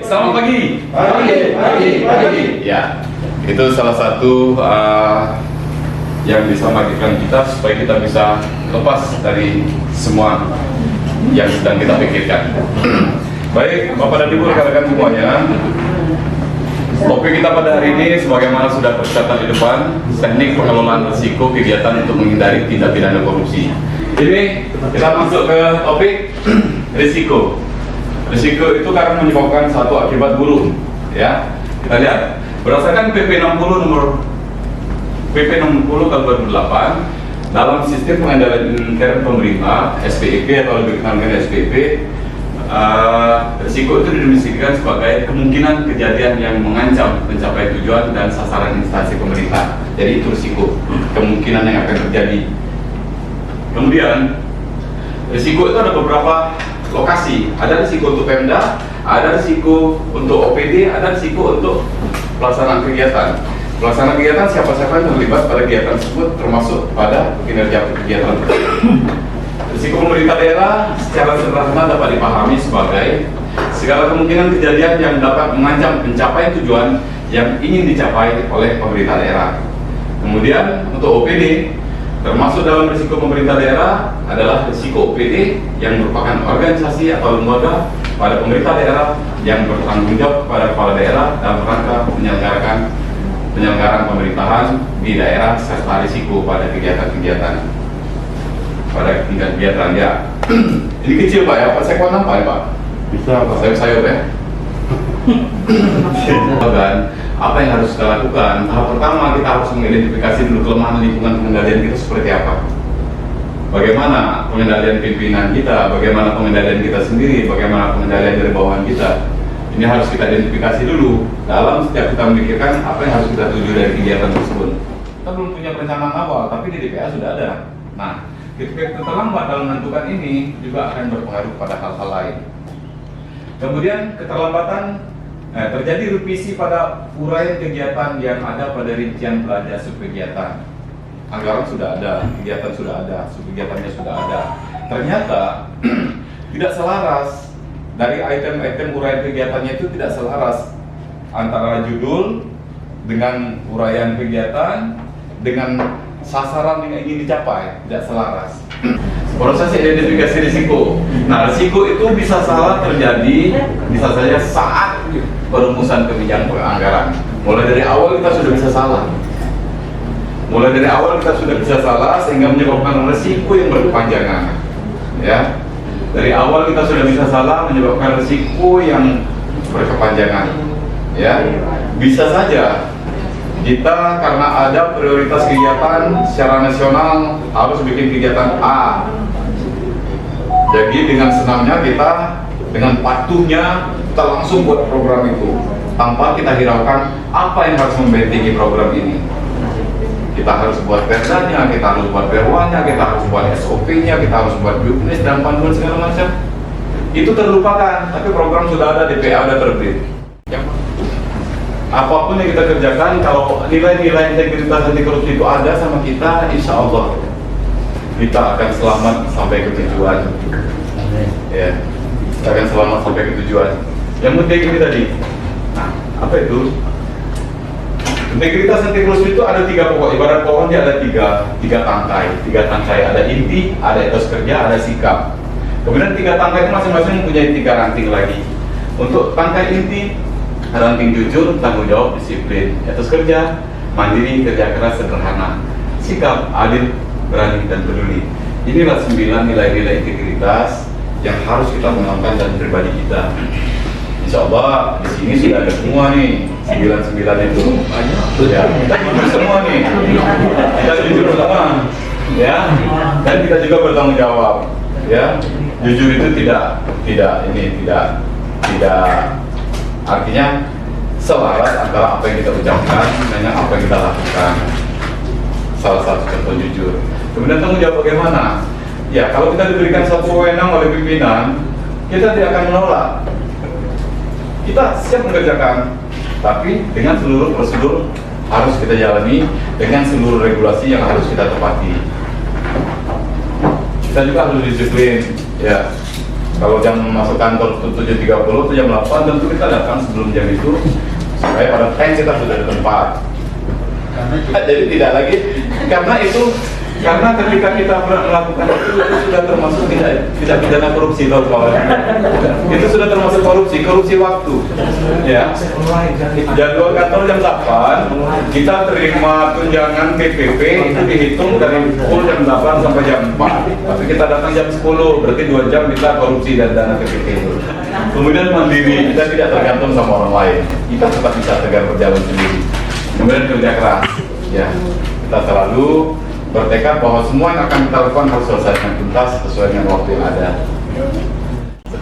Selamat pagi. Pagi. Ya, itu salah satu yang bisa membangkitkan kita supaya kita bisa lepas dari semua yang sedang kita pikirkan. Baik, Bapak dan Ibu rekan-rekan semuanya, topik kita pada hari ini sebagaimana sudah tercatat di depan, teknik pengelolaan risiko kegiatan untuk menghindari tindak pidana korupsi. Ini kita masuk ke topik risiko. Risiko itu karena menyebabkan satu akibat buruk. Ya, kita lihat berdasarkan PP 60 tahun 2008 dalam sistem pengendalian intern pemerintah (SPIP) atau lebih dikenal dengan SPIP. Risiko itu didefinisikan sebagai kemungkinan kejadian yang mengancam mencapai tujuan dan sasaran instansi pemerintah. Jadi itu risiko, kemungkinan yang akan terjadi. Kemudian risiko itu ada beberapa lokasi. Ada risiko untuk Pemda, ada risiko untuk OPD, ada risiko untuk pelaksanaan kegiatan. Pelaksanaan kegiatan siapa-siapa yang terlibat pada kegiatan tersebut termasuk pada kinerja kegiatan tersebut. Risiko pemerintah daerah secara sederhana dapat dipahami sebagai segala kemungkinan kejadian yang dapat mengancam pencapaian tujuan yang ingin dicapai oleh pemerintah daerah. Kemudian untuk OPD, termasuk dalam risiko pemerintah daerah adalah risiko OPD yang merupakan organisasi atau lembaga pada pemerintah daerah yang bertanggung jawab kepada kepala daerah dalam rangka penyelenggaraan pemerintahan di daerah serta risiko pada kegiatan-kegiatan. Pada tingkat kegiatan ya. Ini kecil Pak ya, Pak saya nampak ya Pak? Bisa Pak. Sayur-sayur ya. Dan apa yang harus kita lakukan? Tahap pertama kita harus mengidentifikasi dulu kelemahan lingkungan pengendalian kita seperti apa. Bagaimana pengendalian pimpinan kita, bagaimana pengendalian kita sendiri, bagaimana pengendalian dari bawahan kita. Ini harus kita identifikasi dulu dalam setiap kita memikirkan apa yang harus kita tuju dari kegiatan tersebut. Kita belum punya perencanaan awal, tapi di DPA sudah ada. Nah, ketika kita terlambat dalam menentukan ini juga akan berpengaruh pada hal-hal lain. Kemudian keterlambatan terjadi revisi pada uraian kegiatan yang ada pada rincian belanja subkegiatan. Anggaran sudah ada, kegiatan sudah ada, subkegiatannya sudah ada. Ternyata tidak selaras dari item-item uraian kegiatannya itu tidak selaras antara judul dengan uraian kegiatan dengan sasaran yang ingin dicapai, tidak selaras. Proses identifikasi risiko. Nah, risiko itu bisa salah terjadi, bisa saja saat perumusan kebijakan anggaran. Mulai dari awal kita sudah bisa salah. Sehingga menyebabkan risiko yang berkepanjangan. Ya, dari awal kita sudah bisa salah menyebabkan risiko yang berkepanjangan. Ya, bisa saja kita karena ada prioritas kegiatan secara nasional harus bikin kegiatan A. Jadi dengan senangnya kita, dengan patuhnya kita langsung buat program itu tanpa kita hiraukan apa yang harus membentengi program ini. Kita harus buat perdanya, kita harus buat perwanya, kita harus buat SOP-nya, kita harus buat juknis dan panduan segala macam. Itu terlupakan, tapi program sudah ada, DPA sudah terbit. Apapun yang kita kerjakan, kalau nilai-nilai integritas anti korupsi itu ada sama kita, insya Allah kita akan selamat sampai ke tujuan. Ya, kita akan selamat sampai ke tujuan. Yang penting ini tadi. Nah, apa itu? Integritas anti korupsi itu ada tiga pokok. Ibarat pohon dia ada tiga tangkai. Ada inti, ada etos kerja, ada sikap. Kemudian tiga tangkai itu masing-masing mempunyai tiga ranting lagi. Untuk tangkai inti, ranting jujur, tanggung jawab, disiplin. Etos kerja, mandiri, kerja keras, sederhana. Sikap, adil, berani, dan peduli. Inilah 9 nilai-nilai integritas yang harus kita tanamkan dalam pribadi kita. Insya Allah di sini sudah ada semua nih 9 itu. Ya, kita jujur semua nih. Kita jujur semua, ya. Dan kita juga bertanggung jawab. Ya, jujur itu tidak artinya selaras antara apa yang kita ucapkan dengan apa yang kita lakukan. Salah satu contoh jujur. Kemudian tanggung jawab bagaimana? Ya, kalau kita diberikan satu wewenang oleh pimpinan, kita tidak akan menolak. Kita siap mengerjakan, tapi dengan seluruh prosedur harus kita jalani, dengan seluruh regulasi yang harus kita tepati. Kita juga harus disiplin, ya. Kalau jam masuk kantor itu 7.30 itu jam 8, tentu kita datang sebelum jam itu supaya pada time kita sudah di tempat. Jadi tidak lagi karena ketika kita melakukan itu sudah termasuk tidak pidana korupsi loh kawan. Itu sudah termasuk korupsi waktu. Ya. Jadwal kantor jam 8, kita terima tunjangan PPP itu dihitung dari pukul jam 8 sampai jam 4. Tapi kita datang jam 10, berarti 2 jam kita korupsi dan dana PPP itu. Kemudian mandiri, kita tidak tergantung sama orang lain. Kita tetap bisa tegar berjalan sendiri. Kemudian kerja keras. Ya. Kita selalu bertekad bahwa semua yang akan kita lakukan harus selesaikan tuntas sesuai dengan waktu yang ada.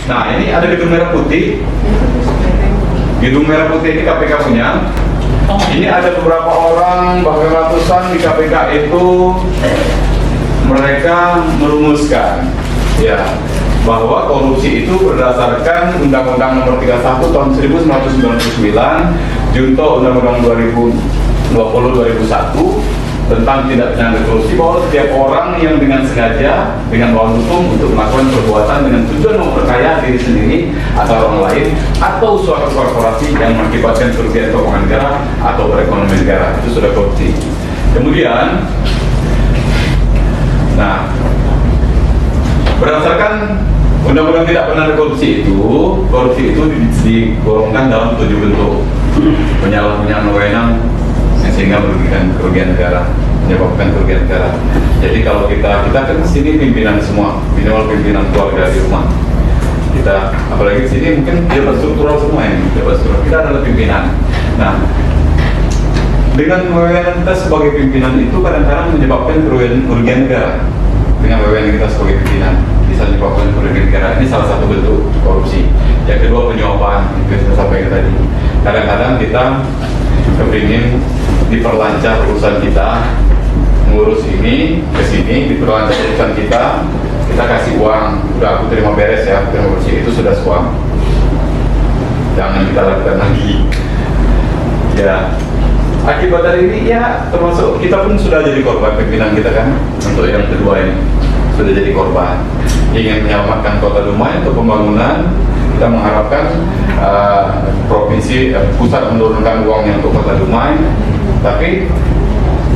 Nah, ini ada gedung merah putih. Gedung merah putih ini KPK punya. Ini ada beberapa orang, bahkan ratusan di KPK itu mereka merumuskan, ya, bahwa korupsi itu berdasarkan Undang-Undang Nomor 31 Tahun 1999, Junto Undang-Undang 2020-2001 tentang tindak pidana korupsi, bahwa setiap orang yang dengan sengaja dengan melawan hukum untuk melakukan perbuatan dengan tujuan memperkaya diri sendiri atau orang lain atau suatu korporasi yang mengakibatkan kerugian keuangan negara atau perekonomian negara, itu sudah korupsi. Kemudian, nah, berdasarkan Undang-Undang Tidak Pidana Korupsi itu digolongkan dalam 7 bentuk: penyalahgunaan wewenang sehingga menyebabkan kerugian negara. Jadi kalau kita kan sini pimpinan semua, minimal pimpinan keluarga di rumah. Kita apalagi sini mungkin pejabat struktural semua ini, kita adalah pimpinan. Nah, dengan wewenang kita sebagai pimpinan itu kadang-kadang menyebabkan kerugian negara. Dengan wewenang kita sebagai pimpinan bisa menyebabkan kerugian negara. Ini salah satu bentuk korupsi. Yang kedua, penyuapan, itu yang saya sampaikan tadi. Kadang-kadang kita kepingin diperlancar urusan kita, ngurus ini ke sini, diperlancar urusan kita kasih uang, udah aku terima beres ya, terima bersih, itu sudah suap. Jangan kita lakukan lagi. Ya, akibat dari ini ya termasuk kita pun sudah jadi korban, pimpinan kita kan untuk yang kedua ini sudah jadi korban. Ingin menyelamatkan Kota Dumai untuk pembangunan, kita mengharapkan provinsi pusat menurunkan uangnya untuk Kota Dumai, tapi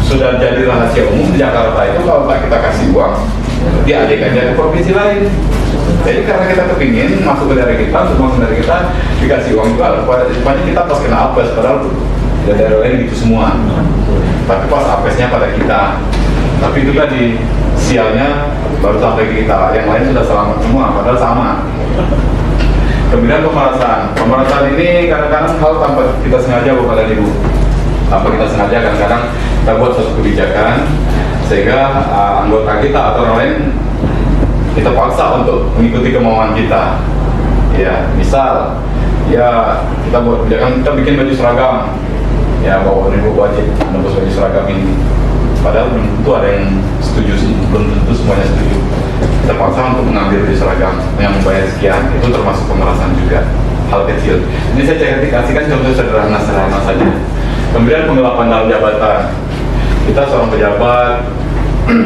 sudah jadi rahasia umum di Jakarta itu kalau tak kita kasih uang dialihkannya ke provinsi lain. Jadi karena kita kepingin masuk ke daerah kita, untuk masuk dari kita dikasih uang juga, rupanya kita pas kena apes, padahal daerah lain gitu semua. Tapi pas apesnya pada kita. Tapi itu tadi sialnya baru sampai ke kita, yang lain sudah selamat semua, padahal sama. Kemudian pemerasan ini kadang-kadang hal tanpa kita sengaja kepada ibu. Tanpa kita sengaja kadang-kadang kita buat suatu kebijakan sehingga anggota kita atau orang lain kita paksa untuk mengikuti kemauan kita. Ya, misal ya kita buat kebijakan, kita bikin baju seragam. Ya, bahwa ibu wajib menembus baju seragam ini. Padahal belum tentu ada yang setuju sih, belum tentu semuanya setuju. Kita paksa untuk mengambil baju seragam yang membayar sekian, itu termasuk pemerasan juga, hal kecil. Ini saya kasihkan contoh sederhana saja. Kemudian penggelapan dalam jabatan, kita seorang pejabat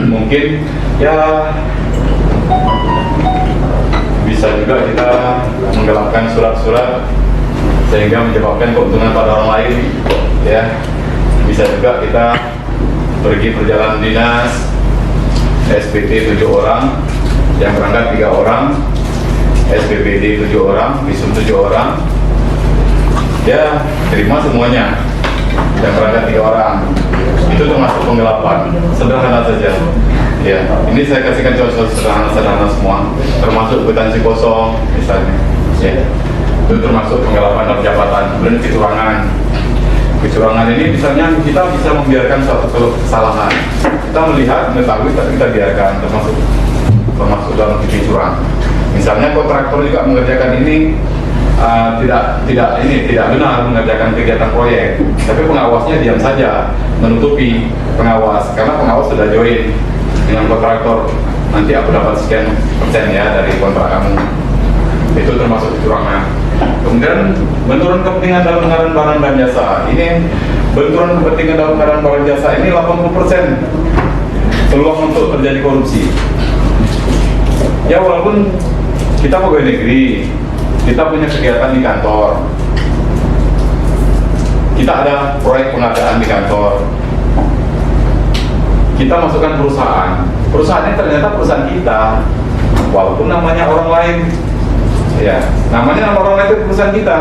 mungkin ya bisa juga kita menggelapkan surat-surat sehingga menyebabkan keuntungan pada orang lain, ya. Bisa juga kita pergi perjalanan dinas, SPT 7 orang, yang berangkat 3 orang, SPBD 7 orang, visum 7 orang, ya terima semuanya, yang berangkat 3 orang, itu termasuk penggelapan, sederhana saja. Ya, ini saya kasihkan contoh sederhana semua, termasuk kwitansi kosong misalnya, ya, itu termasuk penggelapan dalam jabatan. Kemudian kecurangan ini misalnya kita bisa membiarkan suatu kesalahan, kita mengetahui tapi kita biarkan, termasuk dalam titik curang. Misalnya kontraktor juga mengerjakan ini tidak benar mengerjakan kegiatan proyek, tapi pengawasnya diam saja menutupi pengawas, karena pengawas sudah join dengan kontraktor, nanti aku dapat sekian persen ya dari kontrak kamu, itu termasuk kecurangan. Kemudian benturan kepentingan dalam pengadaan barang dan jasa, ini benturan kepentingan dalam pengadaan barang jasa ini 80% peluang untuk terjadi korupsi. Ya walaupun kita pegawai negeri, kita punya kegiatan di kantor, kita ada proyek pengadaan di kantor, kita masukkan perusahaannya ternyata perusahaan kita, walaupun namanya orang lain, ya, namanya nama orang lain itu perusahaan kita.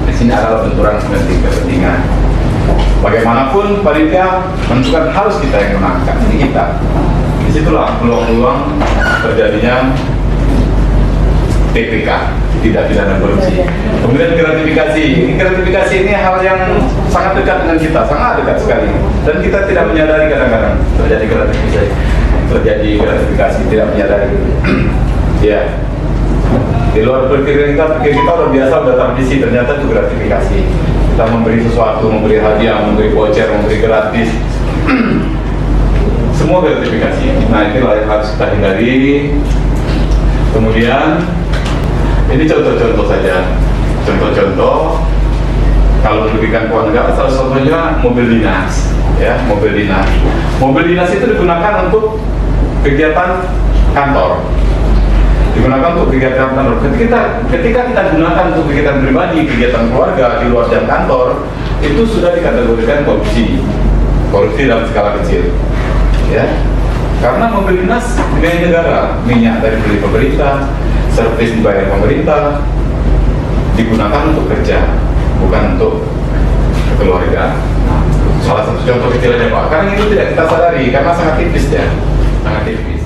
Di sini adalah benturan kepentingan. Bagaimanapun panitia menentukan harus kita yang menangkan, ini kita. Disitulah peluang-peluang terjadinya TPK, tidak pidana korupsi. Kemudian gratifikasi. Gratifikasi ini hal yang sangat dekat dengan kita, sangat dekat sekali. Dan kita tidak menyadari kadang-kadang terjadi gratifikasi, tidak menyadari. Ya, di luar pikir kita udah biasa, udah tradisi, ternyata itu gratifikasi. Kita memberi sesuatu, memberi hadiah, memberi voucher, memberi gratis. Semua gratifikasi. Nah, inilah yang harus kita hindari. Kemudian ini contoh-contoh saja. Contoh-contoh kalau merugikan keuangan negara, salah satunya mobil dinas, ya, mobil dinas. Mobil dinas itu digunakan untuk kegiatan kantor. Digunakan untuk kegiatan kantor. Ketika kita gunakan untuk kegiatan pribadi, kegiatan keluarga di luar jam kantor, itu sudah dikategorikan korupsi dalam skala kecil. Ya, karena mobil dinas milik negara, minyak dari beli pemerintah, servis dibayar pemerintah, digunakan untuk kerja, bukan untuk keluarga. Salah satu contoh kecil aja Pak, karena itu tidak kita sadari karena sangat tipis ya, sangat tipis.